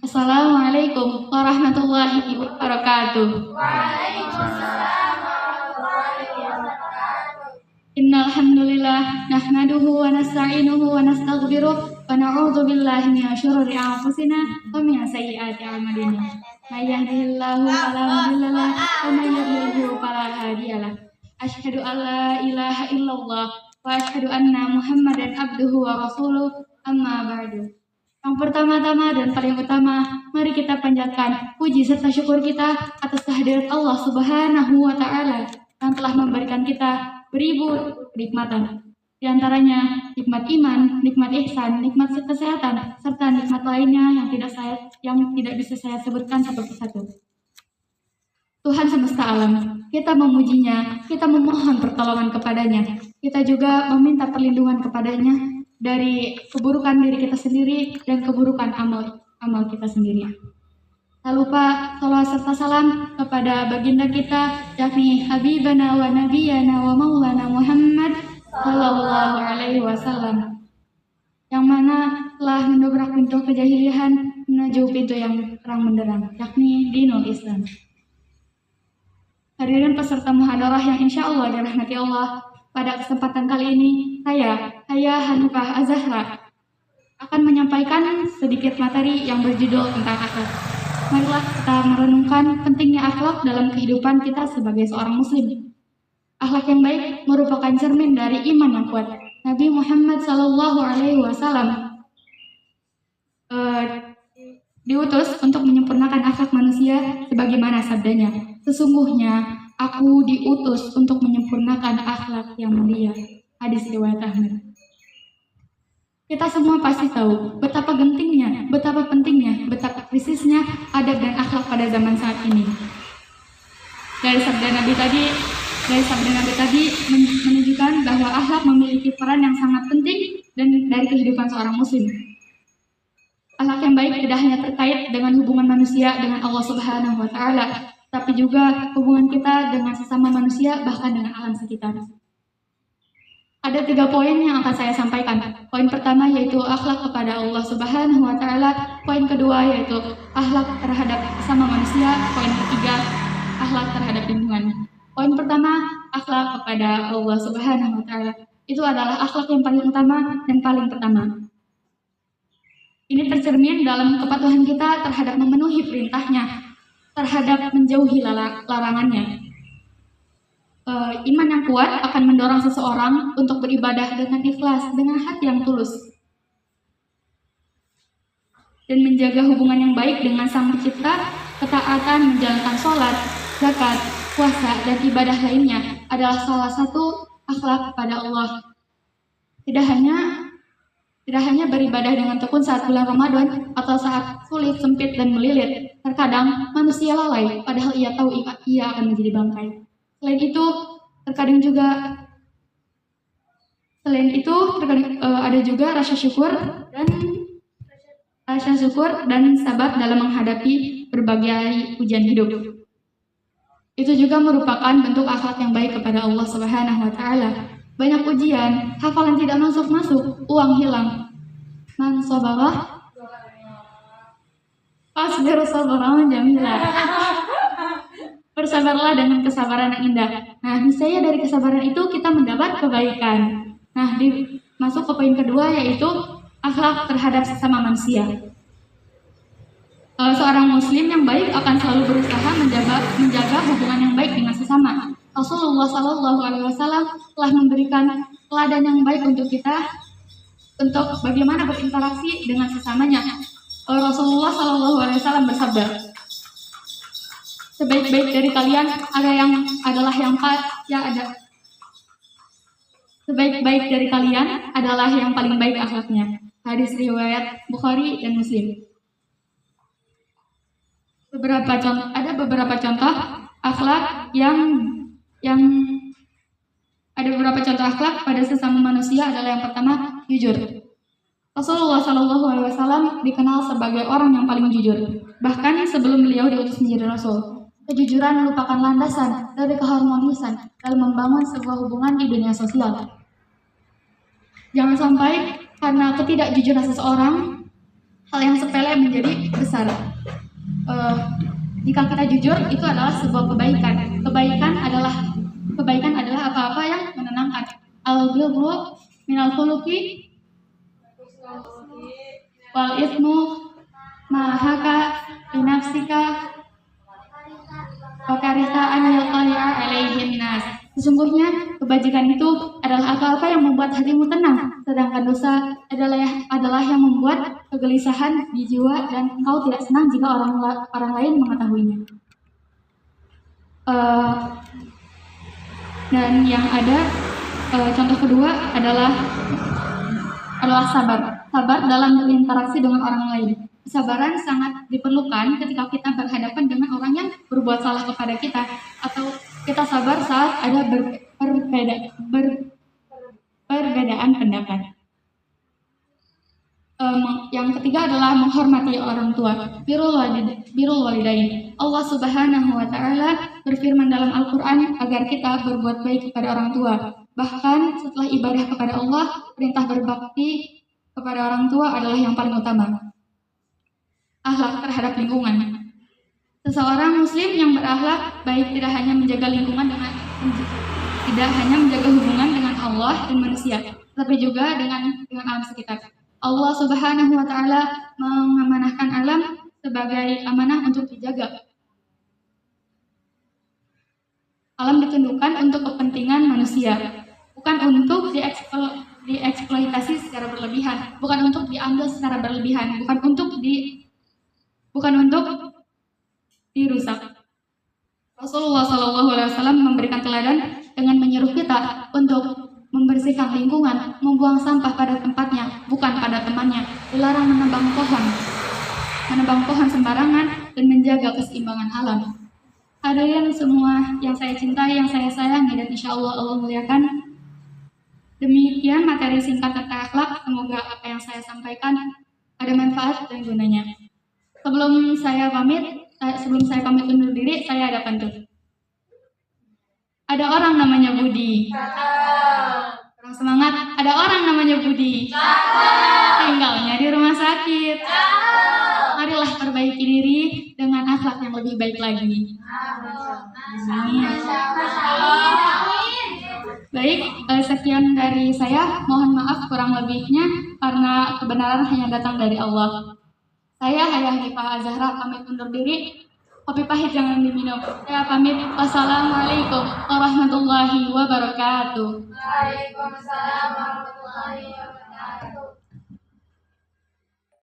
Assalamualaikum warahmatullahi wabarakatuh. Waalaikumsalam warahmatullahi wabarakatuh. Innal hamdalillah nahmaduhu wa nasta'inuhu wa nastaghfiruh wa na'udzu billahi min syururi anfusina wa min sayyiati a'malina. May yahdihillahu fala mudilla lahu wa may yudlilhu fala hadiyalah. Asyhadu an la ilaha illallah wa asyhadu anna Muhammadan abduhu wa rasuluh. Amma ba'du. Yang pertama-tama dan paling utama, mari kita panjatkan puji serta syukur kita atas kehadirat Allah Subhanahu wa Ta'ala yang telah memberikan kita beribu kenikmatan. Di antaranya nikmat iman, nikmat ihsan, nikmat kesehatan, serta nikmat lainnya yang tidak bisa saya sebutkan satu persatu. Tuhan semesta alam, kita memujinya, kita memohon pertolongan kepadanya, kita juga meminta perlindungan kepadanya dari keburukan diri kita sendiri dan keburukan amal kita sendiri. Tak lupa salawat serta salam kepada baginda kita, yakni Habibana wa Nabiyana wa Maulana Muhammad Sallallahu Alaihi Wasallam, yang mana telah mendobrak pintu kejahilian menuju pintu yang terang benderang, yakni dinul Islam. Hadirin peserta muhadarah yang insya Allah dirahmati Allah, pada kesempatan kali ini saya Hanifah Az-Zahra akan menyampaikan sedikit materi yang berjudul tentang akhlak. Marilah kita merenungkan pentingnya akhlak dalam kehidupan kita sebagai seorang muslim. Akhlak yang baik merupakan cermin dari iman yang kuat. Nabi Muhammad SAW diutus untuk menyempurnakan akhlak manusia sebagaimana sabdanya. Sesungguhnya aku diutus untuk menyempurnakan akhlak yang mulia. Hadis riwayat Ahmad. Kita semua pasti tahu betapa gentingnya, betapa pentingnya, betapa krisisnya adab dan akhlak pada zaman saat ini. Dari sabda Nabi tadi menunjukkan bahwa akhlak memiliki peran yang sangat penting dan dari kehidupan seorang muslim. Akhlak yang baik tidak hanya terkait dengan hubungan manusia dengan Allah Subhanahu wa Ta'ala, tapi juga hubungan kita dengan sesama manusia, bahkan dengan alam sekitar. Ada 3 poin yang akan saya sampaikan. Poin pertama yaitu akhlak kepada Allah Subhanahu wa Ta'ala. Poin kedua yaitu akhlak terhadap sesama manusia. Poin ketiga, akhlak terhadap lingkungan. Poin pertama, akhlak kepada Allah Subhanahu wa Ta'ala. Itu adalah akhlak yang paling utama dan paling pertama. Ini tercermin dalam kepatuhan kita terhadap memenuhi perintahnya, terhadap menjauhi larangannya. Iman yang kuat akan mendorong seseorang untuk beribadah dengan ikhlas, dengan hati yang tulus, dan menjaga hubungan yang baik dengan Sang Pencipta. Ketaatan menjalankan sholat, zakat, puasa, dan ibadah lainnya adalah salah satu akhlak kepada Allah. Tidak hanya beribadah dengan tekun saat bulan Ramadan atau saat sulit, sempit, dan melilit. Terkadang manusia lalai, padahal ia tahu ia akan menjadi bangkai. Selain itu, terkadang ada juga rasa syukur dan sabar dalam menghadapi berbagai ujian hidup. Itu juga merupakan bentuk akhlak yang baik kepada Allah Subhanahu wa Ta'ala. Banyak ujian, hafalan tidak masuk, uang hilang. Man sabarah fasbir sabran jamila. Bersabarlah dengan kesabaran yang indah. Nah, niscaya dari kesabaran itu kita mendapat kebaikan. Nah, masuk ke poin kedua yaitu akhlak terhadap sesama manusia. Seorang muslim yang baik akan selalu berusaha menjaga hubungan yang baik dengan sesama. Rasulullah SAW telah memberikan teladan yang baik untuk kita untuk bagaimana berinteraksi dengan sesamanya. Rasulullah SAW bersabda, sebaik-baik dari kalian sebaik-baik dari kalian adalah yang paling baik akhlaknya. Hadis riwayat Bukhari dan Muslim. Ada beberapa contoh akhlak pada sesama manusia adalah yang pertama, jujur. Rasulullah SAW dikenal sebagai orang yang paling jujur. Bahkan sebelum beliau diutus menjadi Rasul, kejujuran merupakan landasan dari keharmonisan dalam membangun sebuah hubungan di dunia sosial. Jangan sampai karena ketidakjujuran seseorang, hal yang sepele menjadi besar. Jika kita jujur, itu adalah sebuah kebaikan. Kebaikan adalah apa-apa yang menenangkan. Al-birru minal khuluqi wal ismu mahaka binafsika wa karita an yaqali'a alaihin nas. Sesungguhnya kebajikan itu adalah apa-apa yang membuat hatimu tenang, sedangkan dosa adalah yang membuat kegelisahan di jiwa dan engkau tidak senang jika orang lain mengetahuinya. Dan yang ada contoh kedua adalah sabar. Sabar dalam berinteraksi dengan orang lain. Kesabaran sangat diperlukan ketika kita berhadapan dengan orang yang berbuat salah kepada kita, atau kita sabar saat ada perbedaan pendapat. Yang ketiga adalah menghormati orang tua. Birrul walidain. Allah Subhanahu wa taala berfirman dalam Al-Qur'an agar kita berbuat baik kepada orang tua. Bahkan setelah ibadah kepada Allah, perintah berbakti kepada orang tua adalah yang paling utama. Akhlak terhadap lingkungan. Seseorang muslim yang berakhlak baik tidak hanya menjaga hubungan dengan Allah dan manusia, tapi juga dengan alam sekitar. Allah Subhanahu wa taala mengamanahkan alam sebagai amanah untuk dijaga. Alam ditundukkan untuk kepentingan manusia, bukan untuk dieksploitasi secara berlebihan, bukan untuk diambil secara berlebihan, bukan untuk dirusak. Rasulullah SAW memberikan teladan dengan menyuruh kita untuk membersihkan lingkungan, membuang sampah pada tempatnya, bukan pada temannya. Dilarang menebang pohon sembarangan, dan menjaga keseimbangan alam. Hadirin semua yang saya cintai, yang saya sayangi, dan insya Allah muliakan. Demikian materi singkat tentang akhlak. Semoga apa yang saya sampaikan ada manfaat dan gunanya. Sebelum saya pamit undur diri, saya ada pantun. Ada orang namanya Budi. Kurang semangat. Ada orang namanya Budi. Tinggalnya di rumah sakit. Marilah perbaiki diri dengan akhlak yang lebih baik lagi. Amin. Baik, sekian dari saya. Mohon maaf kurang lebihnya karena kebenaran hanya datang dari Allah. Saya Hayah Hanifah Azahra pamit undur diri. Kopi pahit jangan diminum. Saya pamit. Wassalamualaikum warahmatullahi wabarakatuh. Waalaikumsalam warahmatullahi wabarakatuh.